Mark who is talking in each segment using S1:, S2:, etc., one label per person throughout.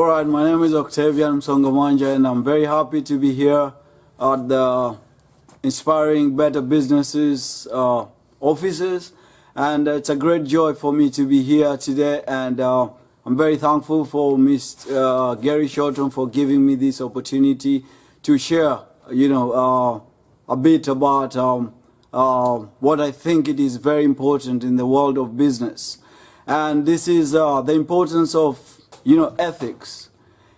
S1: Alright, my name is Octavian Msongamanja and I'm very happy to be here at the Inspiring Better Businesses offices, and it's a great joy for me to be here today, and I'm very thankful for Mr. Gary Shorten for giving me this opportunity to share, a bit about what I think it is very important in the world of business. And this is the importance of ethics.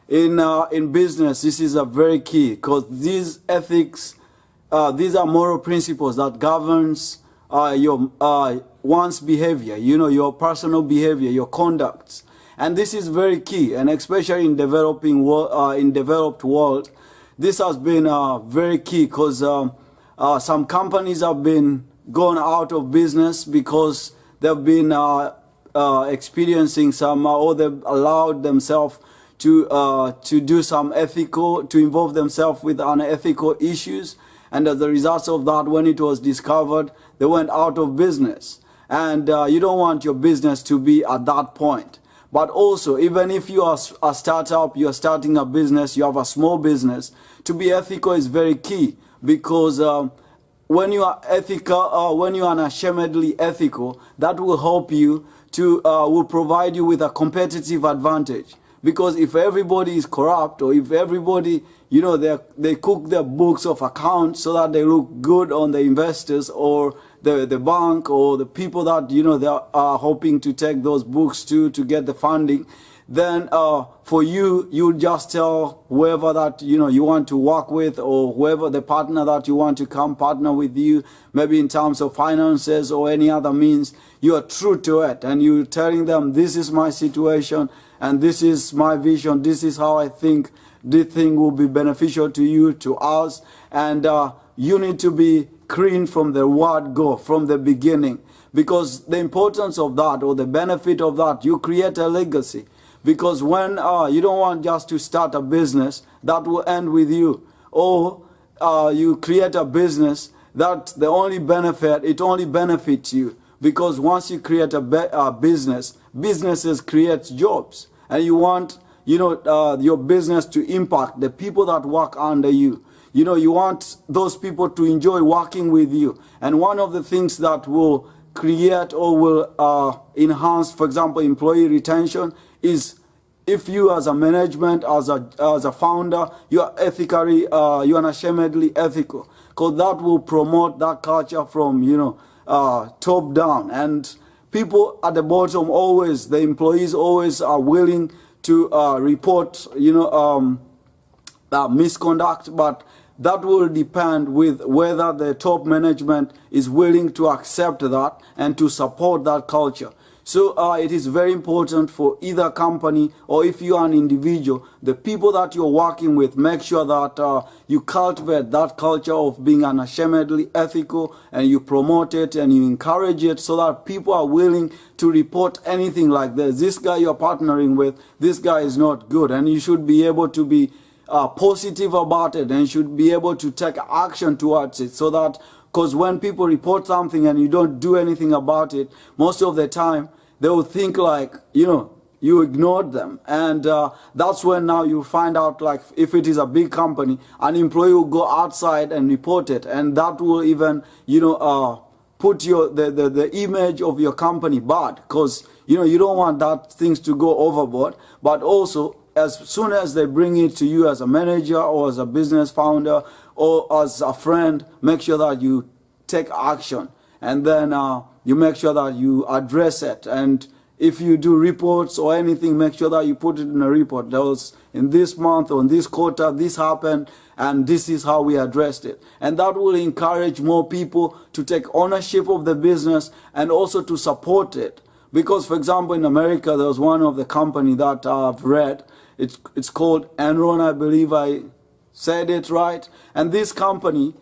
S1: In business, this is a very key, because these ethics, these are moral principles that governs your one's behavior, your personal behavior, your conduct. And this is very key, and especially in developed world, this has been very key, because some companies have been gone out of business because they've been experiencing some, or they've allowed themselves to do some to involve themselves with unethical issues, and as a result of that, when it was discovered, they went out of business. And you don't want your business to be at that point. But also, even if you are a startup, you are starting a business, you have a small business, to be ethical is very key, because when you are ethical, when you are unashamedly ethical, that will help you to will provide you with a competitive advantage. Because if everybody is corrupt, or if everybody, they cook their books of accounts so that they look good on the investors or the bank or the people that, they are hoping to take those books to get the funding, then for you'll just tell whoever that, you want to work with, or whoever the partner that you want to come partner with you, maybe in terms of finances or any other means, you are true to it, and you're telling them, this is my situation, and this is my vision, this is how I think this thing will be beneficial to you, to us, and you need to be clean from the word go, from the beginning. Because the importance of that, or the benefit of that, you create a legacy. Because when you don't want just to start a business that will end with you, or you create a business that the only benefit, it only benefits you. Because once you create a business, businesses create jobs, and you want your business to impact the people that work under you. You want those people to enjoy working with you. And one of the things that will create or will enhance, for example, employee retention, is if you as a management, as a founder, you are ethically, you are unashamedly ethical, because that will promote that culture from top down, and people at the bottom always, the employees always are willing to report misconduct, but that will depend with whether the top management is willing to accept that and to support that culture. So it is very important for either company, or if you are an individual, the people that you're working with, make sure that you cultivate that culture of being unashamedly ethical, and you promote it and you encourage it, so that people are willing to report anything like this. This guy you're partnering with, this guy is not good, and you should be able to be positive about it, and you should be able to take action towards it, so that, because when people report something and you don't do anything about it, most of the time they will think like, you ignored them. And that's when now you find out, like, if it is a big company, an employee will go outside and report it. And that will even, put the image of your company bad, because, you don't want that things to go overboard. But also, as soon as they bring it to you as a manager or as a business founder or as a friend, make sure that you take action, and then you make sure that you address it. And if you do reports or anything, make sure that you put it in a report. That was in this month or in this quarter, this happened, and this is how we addressed it. And that will encourage more people to take ownership of the business and also to support it. Because, for example, in America, there was one of the company that I've read. It's called Enron, I believe I said it right. And this company,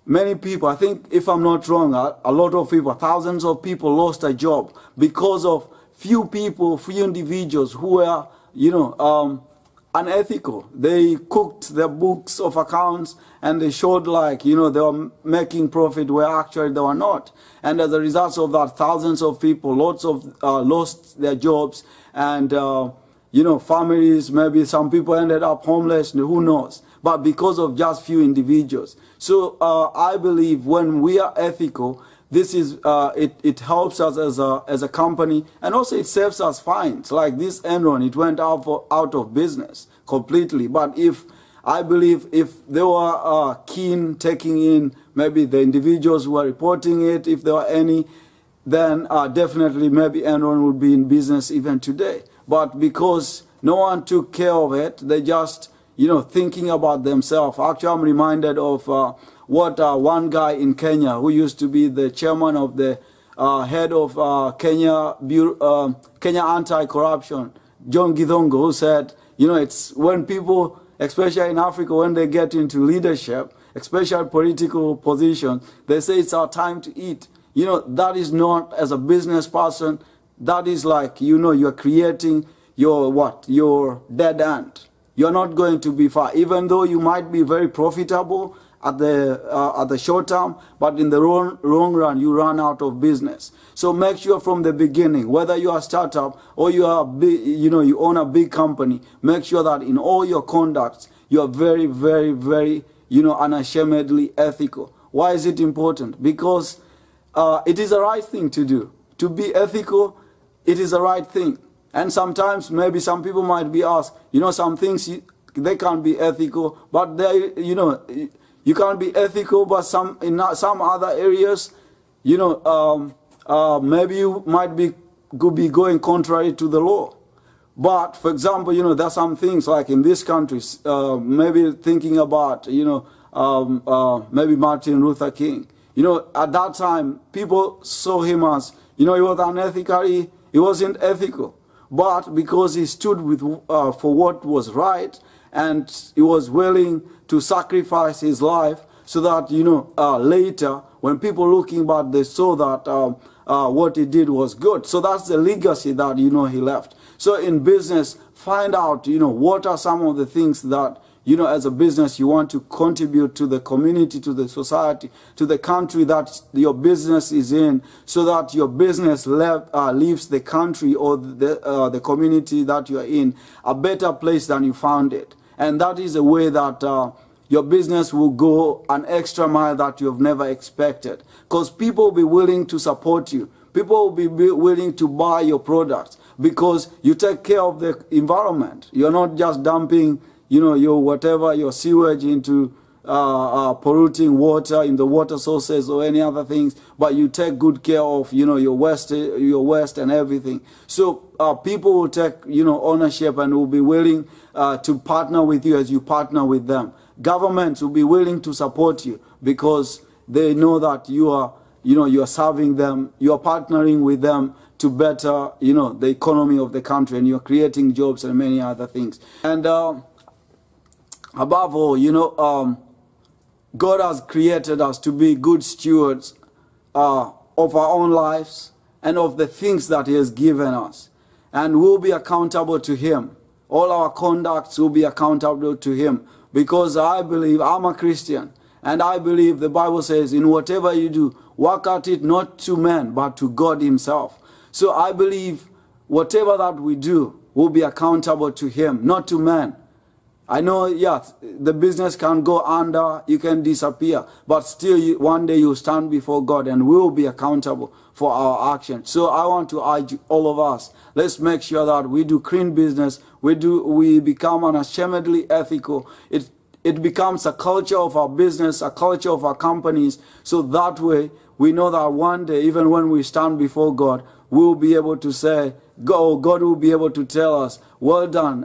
S1: many people, I think if I'm not wrong, a lot of people, thousands of people lost a job because of few people, few individuals who were, unethical. They cooked their books of accounts and they showed like, they were making profit where actually they were not. And as a result of that, thousands of people, lots of lost their jobs, and families, maybe some people ended up homeless, who knows? But because of just few individuals. So I believe when we are ethical, this is it helps us as a company, and also it saves us fines. Like this Enron, it went out of business completely. But I believe if they were keen taking in maybe the individuals who are reporting it, if there were any, then definitely maybe Enron would be in business even today. But because no one took care of it, they just, thinking about themselves. Actually, I'm reminded of what one guy in Kenya who used to be the chairman of the head of Kenya Anti-Corruption, John Githongo, who said, it's when people, especially in Africa, when they get into leadership, especially political positions, they say it's our time to eat. That is not, as a business person, that is like, you're creating your dead end. You're not going to be far, even though you might be very profitable at the short term, but in the long run, you run out of business. So make sure from the beginning, whether you are a startup or you are you own a big company, make sure that in all your conducts, you are very, very, very, unashamedly ethical. Why is it important? Because it is the right thing to do. To be ethical, it is the right thing. And sometimes maybe some people might be asked, some things they can't be ethical, but they, you can't be ethical, but in some other areas, maybe you might could be going contrary to the law. But for example, there's some things like in this country, maybe thinking about, maybe Martin Luther King. At that time, people saw him as, he was unethical, he wasn't ethical. But because he stood for what was right, and he was willing to sacrifice his life so that, later, when people looking back, they saw that what he did was good. So that's the legacy that, he left. So in business, find out, what are some of the things that, as a business, you want to contribute to the community, to the society, to the country that your business is in, so that your business leaves the country or the community that you are in a better place than you found it. And that is a way that your business will go an extra mile that you have never expected. Because people will be willing to support you. People will be willing to buy your products because you take care of the environment. You're not just dumping your sewage into polluting water in the water sources or any other things, but you take good care of, your waste and everything. So people will take, ownership and will be willing to partner with you as you partner with them. Governments will be willing to support you because they know that you are serving them, you are partnering with them to better, the economy of the country, and you're creating jobs and many other things. And above all, God has created us to be good stewards of our own lives and of the things that He has given us. And we'll be accountable to Him. All our conducts will be accountable to Him. Because I believe, I'm a Christian, and I believe the Bible says, in whatever you do, work at it not to men, but to God Himself. So I believe whatever that we do will be accountable to Him, not to men. I know, yes, the business can go under, you can disappear, but still one day you stand before God and we will be accountable for our actions. So I want to urge all of us, let's make sure that we do clean business, we become unashamedly ethical. It becomes a culture of our business, a culture of our companies, so that way we know that one day, even when we stand before God, we will be able to say, God will be able to tell us, well done,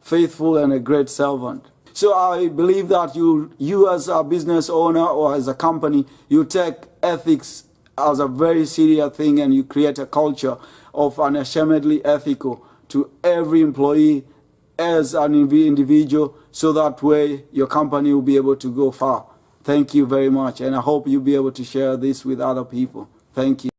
S1: faithful and a great servant. So I believe that you as a business owner or as a company, you take ethics as a very serious thing and you create a culture of unashamedly ethical to every employee as an individual, so that way your company will be able to go far. Thank you very much, and I hope you'll be able to share this with other people. Thank you.